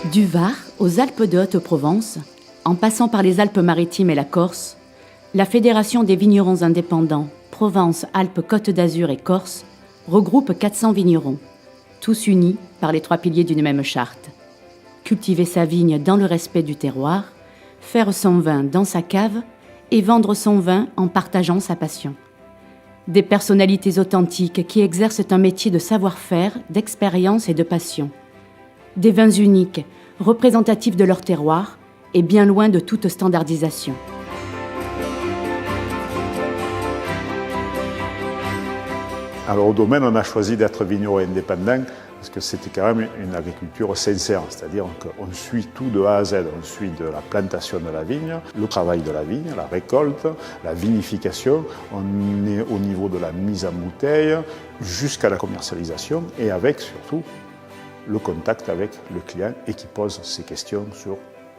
Du Var aux Alpes de Haute-Provence, en passant par les Alpes-Maritimes et la Corse, la Fédération des vignerons indépendants Provence-Alpes-Côte d'Azur et Corse regroupe 400 vignerons, tous unis par les 3 piliers d'une même charte. Cultiver sa vigne dans le respect du terroir, faire son vin dans sa cave et vendre son vin en partageant sa passion. Des personnalités authentiques qui exercent un métier de savoir-faire, d'expérience et de passion. Des vins uniques, représentatifs de leur terroir et bien loin de toute standardisation. Alors au domaine, on a choisi d'être vigneron indépendant parce que c'était quand même une agriculture sincère, c'est-à-dire qu'on suit tout de A à Z. On suit de la plantation de la vigne, le travail de la vigne, la récolte, la vinification. On est au niveau de la mise en bouteille jusqu'à la commercialisation et avec surtout le contact avec le client et qui pose ses questions sur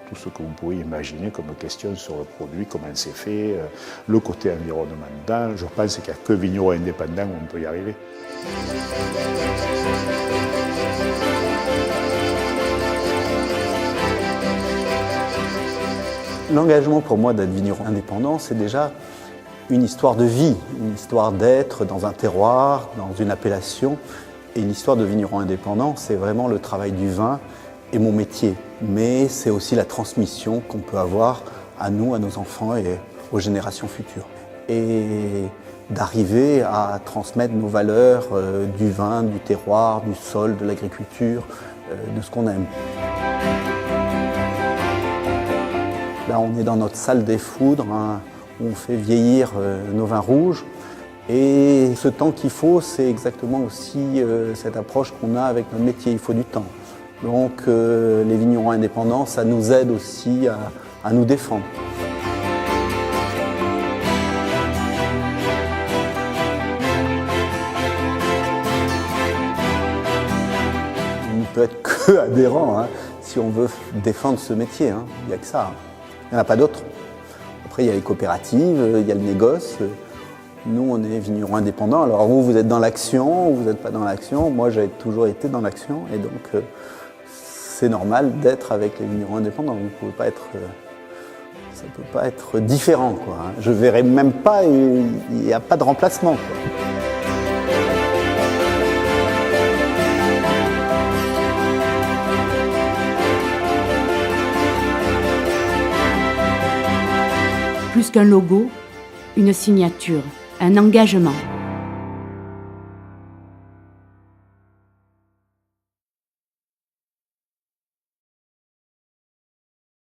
tout ce que vous pouvez imaginer comme questions sur le produit, comment c'est fait, le côté environnemental. Je pense qu'il n'y a que vigneron indépendant où on peut y arriver. L'engagement pour moi d'être vigneron indépendant, c'est déjà une histoire de vie, une histoire d'être dans un terroir, dans une appellation. Et l'histoire de vigneron indépendant, c'est vraiment le travail du vin et mon métier. Mais c'est aussi la transmission qu'on peut avoir à nous, à nos enfants et aux générations futures. Et d'arriver à transmettre nos valeurs du vin, du terroir, du sol, de l'agriculture, de ce qu'on aime. Là, on est dans notre salle des foudres, hein, où on fait vieillir nos vins rouges. Et ce temps qu'il faut, c'est exactement aussi cette approche qu'on a avec notre métier. Il faut du temps. Donc les vignerons indépendants, ça nous aide aussi à nous défendre. On ne peut être que adhérent hein, si on veut défendre ce métier. Hein. Il n'y a que ça. Il n'y en a pas d'autres. Après, il y a les coopératives, il y a le négoce. Nous, on est vignerons indépendants. Alors vous êtes dans l'action, vous n'êtes pas dans l'action. Moi, j'ai toujours été dans l'action. Et donc, c'est normal d'être avec les vignerons indépendants. Vous pouvez pas être, ça ne peut pas être différent. Quoi, hein. Je ne verrai même pas, il n'y a pas de remplacement. Quoi. Plus qu'un logo, une signature, un engagement.